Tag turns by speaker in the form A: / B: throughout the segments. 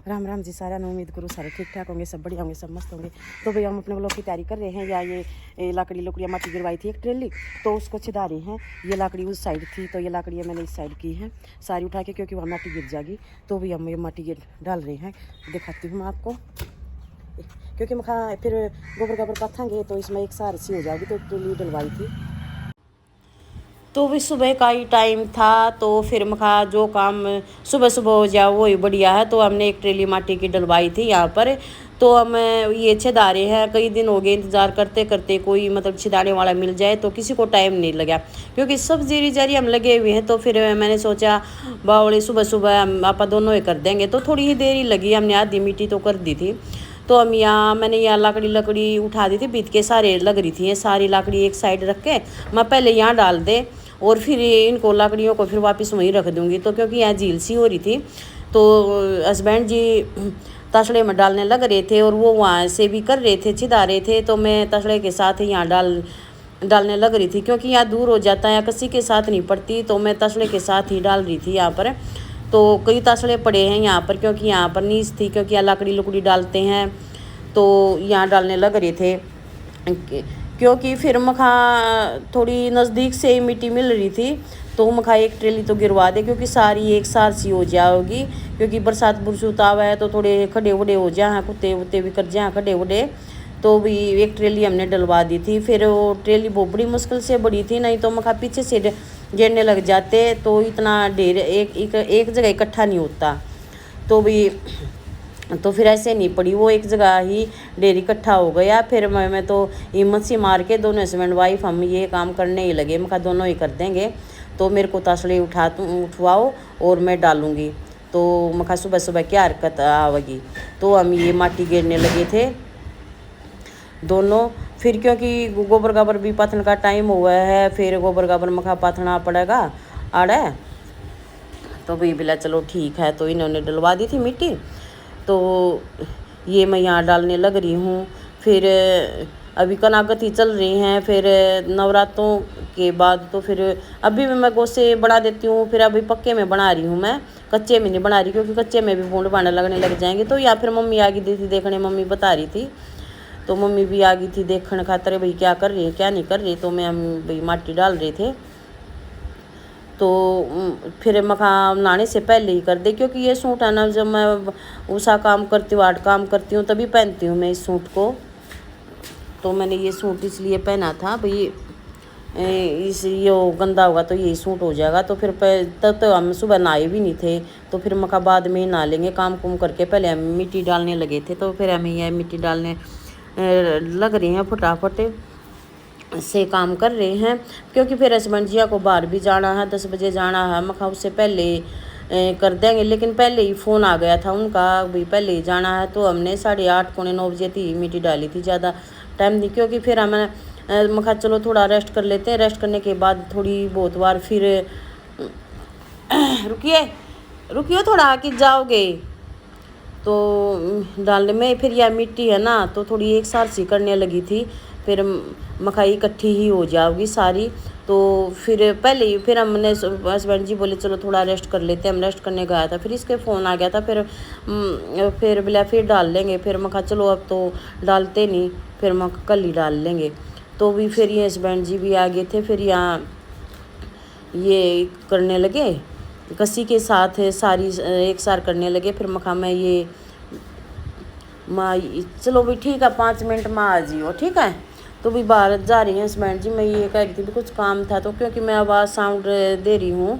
A: राम राम जी सारा ने उम्मीद करूँ सारे ठीक ठाक होंगे, सब बढ़िया होंगे, सब मस्त होंगे। तो भैया हम अपने ब्लॉग की तैयारी कर रहे हैं। या ये लकड़ियाँ माटी गिरवाई थी एक ट्रेली, तो उसको छिदा रहे हैं। ये लकड़ी उस साइड थी, तो ये लकड़ियाँ मैंने इस साइड की हैं सारी उठा के, क्योंकि वहाँ माटी गिर जाएगी। तो भैया हम ये माटी गिर डाल रहे हैं, दिखाती हूँ मैं आपको। क्योंकि मैं फिर गोबर पथेंगे तो इसमें एक सार सी हो जाएगी, तो ट्रेली डलवाई थी। तो भी सुबह का ही टाइम था, तो फिर मखा जो काम सुबह सुबह हो जाए वही बढ़िया है। तो हमने एक ट्रेली माटी की डलवाई थी यहाँ पर। तो हम ये छिदारे हैं, कई दिन हो गए इंतज़ार करते करते, कोई मतलब छिदाने वाला मिल जाए तो किसी को टाइम नहीं लगा, क्योंकि सब जीरी जारी हम लगे हुए हैं। तो फिर मैंने सोचा बावड़े सुबह सुबह हम आप दोनों ही कर देंगे। तो थोड़ी ही देर ही लगी, हमने आधी मिट्टी तो कर दी थी। तो हम मैंने यहाँ लकड़ी उठा दी थी, बीत के सारे लग रही थी, सारी लकड़ी एक साइड रख के मैं पहले यहाँ डाल दे और फिर इनको लकड़ियों को फिर वापस वहीं रख दूँगी। तो क्योंकि यहाँ झील सी हो रही थी, तो हस्बैंड जी तसड़े में डालने लग रहे थे और वो वहाँ से भी कर रहे थे, छिदा रहे थे। तो मैं तसड़े के साथ यहाँ डालने लग रही थी, क्योंकि यहाँ दूर हो जाता है, या किसी के साथ नहीं पड़ती। तो मैं तसड़े के साथ ही डाल रही थी यहाँ पर। तो कई तसड़े पड़े हैं यहाँ पर, क्योंकि यहाँ पर नीच थी, क्योंकि यहाँ लकड़ी डालते हैं। तो यहाँ डालने लग रहे थे, क्योंकि फिर मखा थोड़ी नज़दीक से ही मिट्टी मिल रही थी। तो मखा एक ट्रेली तो गिरवा दे, क्योंकि सारी एक सार सी हो जाएगी। क्योंकि बरसात बुरसूत आवा है तो थोड़े खड्डे वड्डे हो जाए, कुत्ते वुत्ते भी कर जाए खड्डे वड्डे। तो भी एक ट्रेली हमने डलवा दी थी। फिर वो ट्रेली बहुत बड़ी मुश्किल से बड़ी थी, नहीं तो मखा पीछे से गिरने लग जाते, तो इतना ढेर एक जगह इकट्ठा नहीं होता। तो फिर ऐसे नहीं पड़ी, वो एक जगह ही ढेर इकट्ठा हो गया। फिर मैं तो हिम्मत सी मार के दोनों हस्बैंड वाइफ हम ये काम करने ही लगे। मैं कहा दोनों ही कर देंगे, तो मेरे को तसड़े उठवाओ और मैं डालूँगी। तो मैं कहा सुबह सुबह क्या हरकत आवेगी। तो हम ये माटी गिरने लगे थे दोनों। फिर क्योंकि गोबर भी पथन का टाइम हुआ है, फिर गोबर मखा पथना पड़ेगा आड़ा। तो भाई बोला चलो ठीक है, तो इन्होंने डलवा दी थी मिट्टी। तो ये मैं यहाँ डालने लग रही हूँ। फिर अभी कनागत चल रही हैं, फिर नवरात्रों के बाद तो फिर अभी भी मैं गोसे बना देती हूँ। फिर अभी पक्के में बना रही हूँ मैं, कच्चे में नहीं बना रही, क्योंकि कच्चे में भी बूंद बाने लगने लग जाएंगे। तो या फिर मम्मी आ गई थी देखने, मम्मी बता रही थी। तो मम्मी भी आ गई थी देखने खातर भाई क्या कर रही है क्या नहीं कर रही। तो मैं हम भाई माटी डाल रहे थे। तो फिर मखा नहाने से पहले ही कर दे, क्योंकि ये सूट है ना, जब मैं उषा काम करती हूँ आर्ट काम करती हूँ तभी पहनती हूँ मैं इस सूट को। तो मैंने ये सूट इसलिए पहना था भाई, ये गंदा होगा तो यही सूट हो जाएगा। तो फिर तब तो हम सुबह नहाए भी नहीं थे, तो फिर मखा बाद में ही नहा लेंगे काम कुम करके। पहले हम मिट्टी डालने लगे थे, तो फिर हमें यह मिट्टी डालने लग रही हैं, फटाफट से काम कर रहे हैं। क्योंकि फिर हस्बैंड जिया को बाहर भी जाना है, 10 बजे जाना है। मखा उससे पहले कर देंगे, लेकिन पहले ही फ़ोन आ गया था उनका भाई पहले ही जाना है। तो हमने 8:30 पौने 9 बजे थी मिट्टी डाली थी, ज़्यादा टाइम नहीं। क्योंकि फिर हमें मखा चलो थोड़ा रेस्ट कर लेते हैं, रेस्ट करने के बाद थोड़ी बहुत बार फिर रुकिए थोड़ा आके जाओगे। तो डालने में फिर यह मिट्टी है ना, तो थोड़ी एक सार सी करने लगी थी। फिर मखाई इकट्ठी ही हो जाओगी सारी। तो फिर पहले ही फिर हमने हस्बैंड जी बोले चलो थोड़ा रेस्ट कर लेते हैं। हम रेस्ट करने गया था, फिर इसके फ़ोन आ गया था। फिर बोला फिर डाल लेंगे। फिर मखा चलो अब तो डालते नहीं, फिर मखा कल ही डाल लेंगे। तो भी फिर ये हस्बैंड जी भी आ गए थे, फिर यहाँ ये करने लगे कसी के साथ सारी एक सार करने लगे। फिर मखा मैं ये माँ चलो भी ठीक है 5 मिनट माँ आ जियो ठीक है। तो भी बाहर जा रही हैं हस्बैंड जी। मैं ये कह रही थी भी कुछ काम था, तो क्योंकि मैं आवाज़ साउंड दे रही हूँ,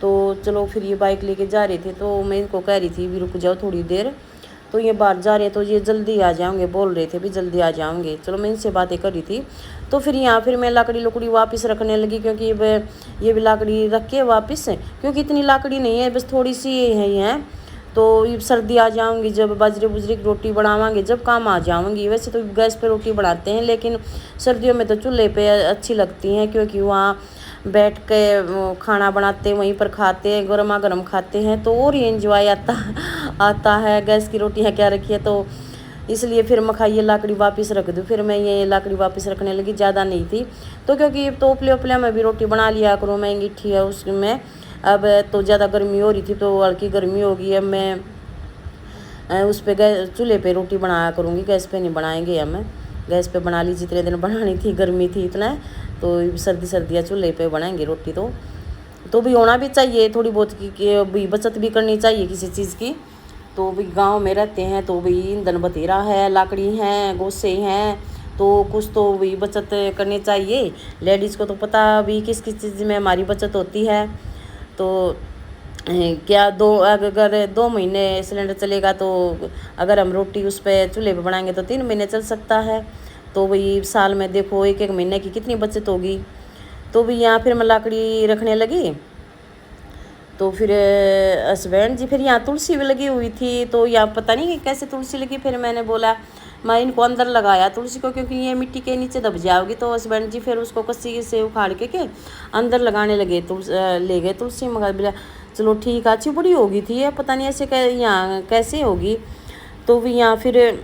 A: तो चलो फिर ये बाइक लेके जा रहे थे। तो मैं इनको कह रही थी भी रुक जाओ थोड़ी देर। तो ये बाहर जा रहे हैं, तो ये जल्दी आ जाओगे बोल रहे थे भी जल्दी आ जाओगे। चलो मैं इनसे बातें कर रही थी। तो फिर यहाँ फिर मैं लकड़ी वापस रखने लगी, क्योंकि ये भी लकड़ी रख के वापस, क्योंकि इतनी लकड़ी नहीं है, बस थोड़ी सी ही है। तो ये सर्दी आ जाऊंगी, जब बाजरे की रोटी बनावांगे जब काम आ जाऊंगी। वैसे तो गैस पे रोटी बनाते हैं, लेकिन सर्दियों में तो चूल्हे पे अच्छी लगती हैं, क्योंकि वहाँ बैठ के खाना बनाते वहीं पर खाते हैं, गर्मा गर्म खाते हैं, तो और ही एंजॉय आता है। गैस की रोटियाँ क्या रखी है, तो इसलिए फिर मखा ये लकड़ी वापस रख दूँ। फिर मैं ये लकड़ी वापस रखने लगी, ज़्यादा नहीं थी। तो क्योंकि टोपले में भी रोटी बना लिया करूँ मैं, अंगीठी है उसमें। अब तो ज़्यादा गर्मी हो रही थी, तो हल्की गर्मी होगी। अब मैं उस पे गैस चूल्हे पे रोटी बनाया करूँगी, गैस पे नहीं बनाएंगे हम। गैस पे बना ली जितने दिन बनानी थी, गर्मी थी इतना, तो सर्दियाँ चूल्हे पे बनाएंगे रोटी। तो भी होना भी चाहिए थोड़ी बहुत की भी बचत भी करनी चाहिए किसी चीज़ की। तो भी गांव में रहते हैं तो भी ईंधन बतेरा है, लकड़ी हैं, गोसे हैं, तो कुछ तो भी बचत करनी चाहिए। लेडीज़ को तो पता भी किस किस चीज़ में हमारी बचत होती है। तो क्या अगर 2 महीने सिलेंडर चलेगा, तो अगर हम रोटी उस पर चूल्हे पे बनाएंगे तो 3 महीने चल सकता है। तो वही साल में देखो 1 महीने की कितनी बचत होगी। तो भी यहाँ फिर मैं लकड़ी रखने लगी। तो फिर हस्बैंड जी, फिर यहाँ तुलसी भी लगी हुई थी, तो यहाँ पता नहीं कैसे तुलसी लगी। फिर मैंने बोला मैं इनको अंदर लगाया तुलसी को, क्योंकि ये मिट्टी के नीचे दब जाओगी। तो हस्बैंड जी फिर उसको कस्सी से उखाड़ के अंदर लगाने लगे, ले गए तुलसी। मगर बोला चलो ठीक, अच्छी बड़ी होगी थी ये, पता नहीं ऐसे यहाँ कैसे होगी। तो भी यहाँ फिर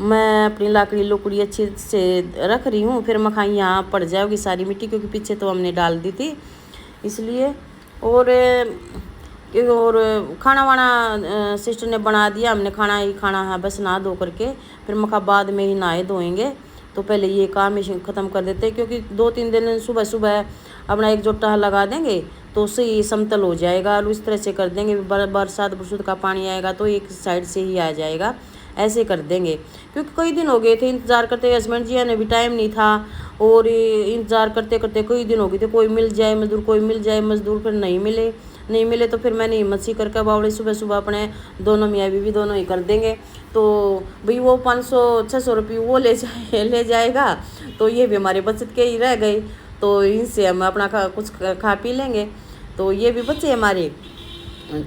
A: मैं अपनी लकड़ी लुकड़ी अच्छे से रख रही हूँ। फिर मखाई यहाँ पड़ जाएगी सारी मिट्टी, क्योंकि पीछे तो हमने डाल दी थी इसलिए। और खाना वाना सिस्टर ने बना दिया, हमने खाना ही खाना है बस, नहा धो करके। फिर मखा बाद में ही नहाए धोएंगे, तो पहले ये काम ही ख़त्म कर देते हैं, क्योंकि 2-3 दिन सुबह सुबह अपना एक जोटा लगा देंगे तो सही समतल हो जाएगा। और इस तरह से कर देंगे, बरसात बरसुत का पानी आएगा तो एक साइड से ही आ जाएगा, ऐसे कर देंगे। क्योंकि कई दिन हो गए थे इंतज़ार करते, हस्बैंड जी ने भी टाइम नहीं था, और इंतज़ार करते करते कई दिन हो गए थे। कोई मिल जाए मज़दूर, कोई मिल जाए मज़दूर, फिर नहीं मिले तो फिर मैंने हिम्मत सी करके बावड़े सुबह सुबह अपने दोनों मियाँ बीवी दोनों ही कर देंगे। तो भाई वो 500-600 रुपये वो ले जाएगा, तो ये भी हमारे बचत के ही रह गए। तो इनसे हम अपना कुछ खा पी लेंगे, तो ये भी बचे हमारे।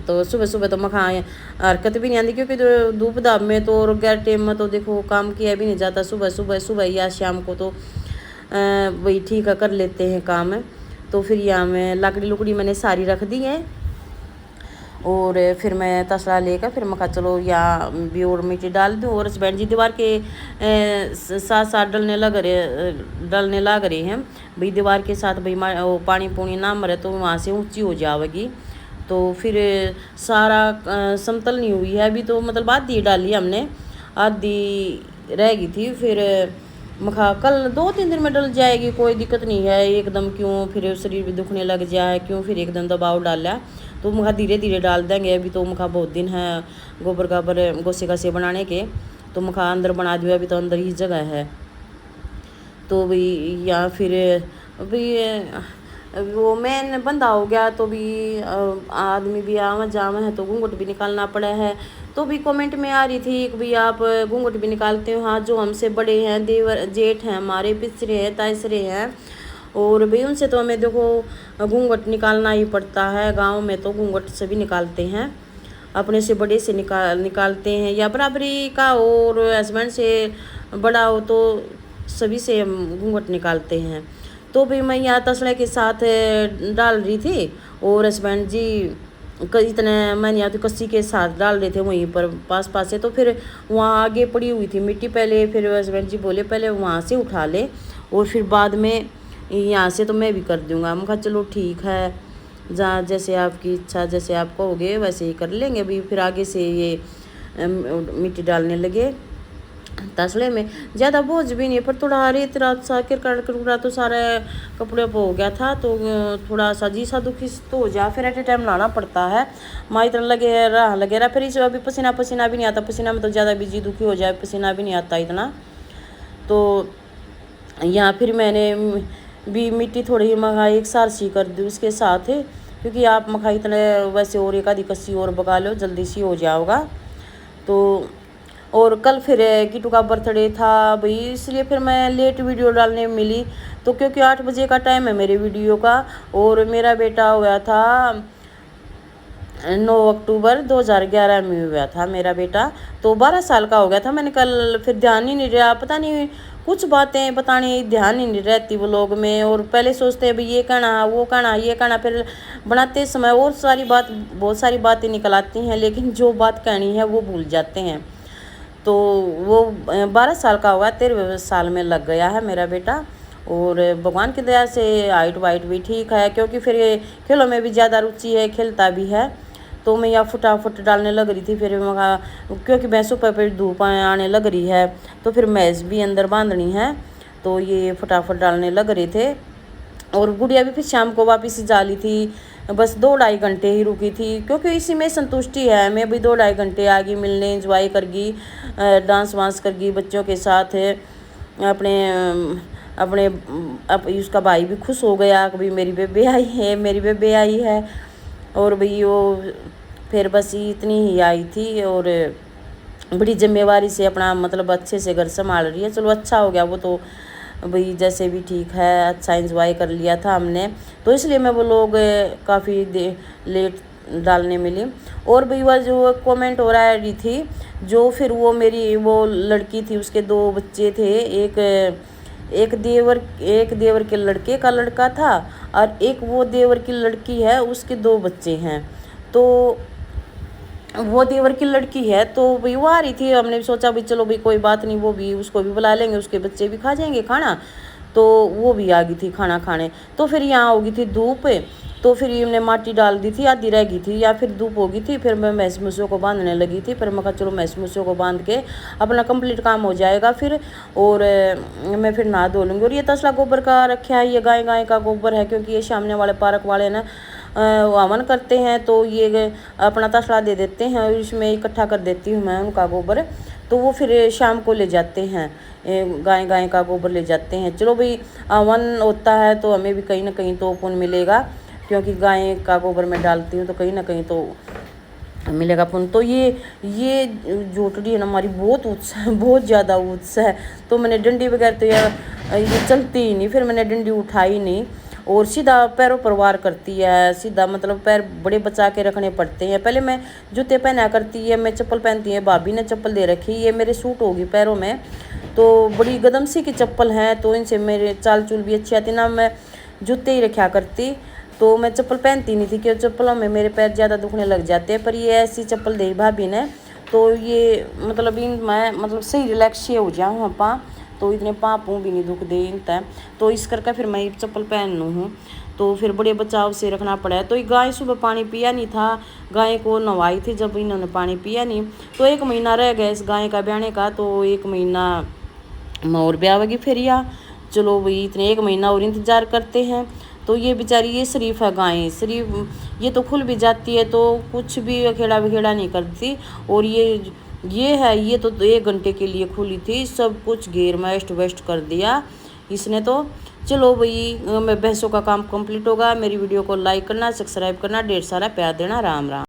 A: तो सुबह सुबह तो मखा हरकत भी नहीं आती, क्योंकि धूप धाप में तो और गैर टाइम में तो देखो काम किया भी नहीं जाता। सुबह या शाम को तो वही ठीक है, कर लेते हैं काम। तो फिर यहाँ में लकड़ी लुकड़ी मैंने सारी रख दी है, और फिर मैं तसला लेकर फिर मैं कहा चलो यहाँ भी और मिट्टी डाल दूँ। और हस्बैंड जी दीवार के साथ साथ डलने लग रहे हैं भाई, दीवार के साथ भाई पानी पूनी ना मरे तो वहाँ से ऊंची हो जाएगी। तो फिर सारा समतल नहीं हुई है अभी, तो मतलब आधी डाली हमने, आधी रह गई थी। फिर मखा कल 2-3 दिन में डल जाएगी, कोई दिक्कत नहीं है एकदम। क्यों फिर शरीर भी दुखने लग जाए, क्यों फिर एकदम दबाव डाला। तो मखा धीरे धीरे डाल देंगे। अभी तो मखा बहुत दिन है गोबर गाबर गोसे गासे बनाने के, तो मखा अंदर बना दिया, अभी तो अंदर ही जगह है। तो भी या फिर अभी वो मेन बंदा हो गया, तो भी आदमी भी आवा जावा है, तो घूंघट भी निकालना पड़ा है। तो भी कमेंट में आ रही थी कि भाई आप घूंघट भी निकालते हो। हाँ, जो हमसे बड़े हैं, देवर जेठ हैं हमारे, पिछड़े हैं, तायसरे हैं, और भाई उनसे तो हमें देखो घूंघट निकालना ही पड़ता है। गांव में तो घूंघट सभी निकालते हैं, अपने से बड़े से निकालते हैं, या बराबरी का और हस्बैंड से बड़ा हो तो सभी से हम घूंघट निकालते हैं। तो भी मैं यहाँ तसले के साथ डाल रही थी, और हस्बैंड जी इतने मैंने यहाँ तो कस्सी के साथ डाल रहे थे वहीं पर पास से। तो फिर वहाँ आगे पड़ी हुई थी मिट्टी पहले, फिर हस्बैंड जी बोले पहले वहाँ से उठा ले और फिर बाद में यहाँ से तो मैं भी कर दूँगा। मैं कहा चलो ठीक है, जहाँ जैसे आपकी इच्छा, जैसे आप कहोगे वैसे ही कर लेंगे। अभी फिर आगे से ये मिट्टी डालने लगे तसले में। ज़्यादा बोझ भी नहीं, पर थोड़ा रेत रात सा किरकड़ा तो सारा कपड़े पर हो गया था, तो थोड़ा सा जी सा दुखी तो हो जा, फिर एट ए टाइम लाना पड़ता है। माँ इतना लगे रहा फिर इस अभी पसीना भी नहीं आता, पसीना में तो ज़्यादा भी जी दुखी हो जाए, पसीना भी नहीं आता इतना। तो यहाँ फिर मैंने भी मिट्टी थोड़ी मखाई एक सार सी कर दी उसके साथ, क्योंकि आप मखाई इतने वैसे और एक आधी कस्सी और पका लो जल्दी सी हो जाओगा। तो और कल फिर कीटू का बर्थडे था भाई, इसलिए फिर मैं लेट वीडियो डालने मिली। तो क्योंकि 8 बजे का टाइम है मेरे वीडियो का, और मेरा बेटा हुआ था 9 अक्टूबर 2011 में हुआ था मेरा बेटा, तो 12 साल का हो गया था। मैंने कल फिर ध्यान ही नहीं रहा, पता नहीं कुछ बातें बताने ध्यान ही नहीं रहती वो लोग में, और पहले सोचते हैं भाई ये कहना वो कहना ये कहना, फिर बनाते समय और बहुत सारी बातें निकल आती हैं, लेकिन जो बात कहनी है वो भूल जाते हैं। तो वो 12 साल का हुआ, 13वें साल में लग गया है मेरा बेटा। और भगवान की दया से हाइट वाइट भी ठीक है, क्योंकि फिर ये खेलों में भी ज़्यादा रुचि है, खेलता भी है। तो मैं यहाँ फटाफट डालने लग रही थी। फिर मैं क्योंकि भैंसों पर धूप आने लग रही है तो फिर भैंस भी अंदर बांधनी है, तो ये फटाफट डालने लग रहे थे। और गुड़िया भी फिर शाम को वापस जा ली थी, बस 2-2.5 घंटे ही रुकी थी, क्योंकि इसी में संतुष्टि है। मैं भी 2-2.5 घंटे आ गई मिलने, एंजॉय करगी, डांस वांस करगी बच्चों के साथ। अपने अपने उसका भाई भी खुश हो गया कि भाई मेरी बेबे आई है, मेरी बेबे आई है। और भाई वो फिर बस इतनी ही आई थी और बड़ी जिम्मेवारी से अपना मतलब अच्छे से घर संभाल रही है। चलो अच्छा हो गया वो तो भाई, जैसे भी ठीक है, अच्छा एंजॉय कर लिया था हमने, तो इसलिए मैं वो लोग काफ़ी लेट डालने मिली। और भाई वह जो कमेंट हो रही थी, जो फिर वो मेरी वो लड़की थी, उसके 2 बच्चे थे, एक देवर के लड़के का लड़का था और एक वो देवर की लड़की है, उसके 2 बच्चे हैं। तो वो देवर की लड़की है तो भाई वो आ रही थी, हमने भी सोचा भाई चलो भाई कोई बात नहीं, वो भी उसको भी बुला लेंगे, उसके बच्चे भी खा जाएंगे खाना। तो वो भी आ गई थी खाना खाने। तो फिर यहाँ हो गई थी धूप, तो फिर हमने माटी डाल दी थी, आधी रह गई थी, या फिर धूप हो गई थी। फिर मैं भैंस भूसों को बांधने लगी थी। फिर मैं कहा चलो भैंस भूसों को बांध के अपना कंप्लीट काम हो जाएगा फिर, और मैं फिर नहा धो लूँगी। और ये तसला गोबर का रखा है, ये गाय का गोबर है, क्योंकि ये सामने वाले पार्क वाले ना हवन करते हैं, तो ये अपना तसला दे देते हैं और इसमें इकट्ठा कर देती हूँ मैं उनका गोबर। तो वो फिर शाम को ले जाते हैं, गाय का गोबर ले जाते हैं। चलो भाई हवन होता है तो हमें भी कहीं ना कहीं तो पुण्य मिलेगा, क्योंकि गाय का गोबर मैं डालती हूँ तो कहीं ना कहीं तो मिलेगा पुण्य। तो ये जोटड़ी है ना हमारी, बहुत उत्साह, बहुत ज़्यादा उत्साह है। तो मैंने डंडी वगैरह तो यार ये चलती ही नहीं, फिर मैंने डंडी उठाई नहीं और सीधा पैरों पर वार करती है, सीधा मतलब पैर बड़े बचा के रखने पड़ते हैं। पहले मैं जूते पहना करती है, मैं चप्पल पहनती है, भाभी ने चप्पल दे रखी, ये मेरे सूट होगी पैरों में, तो बड़ी गदमसी की चप्पल हैं, तो इनसे मेरे चाल चूल भी अच्छी आती ना। मैं जूते ही रखा करती, तो मैं चप्पल पहनती नहीं थी, क्योंकि चप्पलों में मेरे पैर ज़्यादा दुखने लग जाते हैं। पर ये ऐसी चप्पल दी भाभी ने, तो ये मतलब मैं मतलब सही रिलैक्स हो जाऊँ अपा, तो इतने पाँव भी नहीं दुख दे इनता। तो इस करके फिर मैं चप्पल पहन लूँ हूँ, तो फिर बड़े बचाव से रखना पड़ा है। तो ये गाय सुबह पानी पिया नहीं था, गाय को नहवाई थी जब इन्होंने पानी पिया नहीं, तो 1 महीना रह गया इस गाय का ब्याने का, तो 1 महीना और ब्यावेगी फिर या चलो भाई इतने 1 महीना और इंतज़ार करते हैं। तो ये बेचारी ये शरीफ है गाय, शरीफ ये तो खुल भी जाती है, तो कुछ भी अखेड़ा विखेड़ा नहीं करती। और ये है, ये तो 1 घंटे के लिए खुली थी, सब कुछ घेर में वेस्ट कर दिया इसने। तो चलो भाई मैं भैंसों का काम कंप्लीट होगा। मेरी वीडियो को लाइक करना, सब्सक्राइब करना, ढेर सारा प्यार देना। राम राम।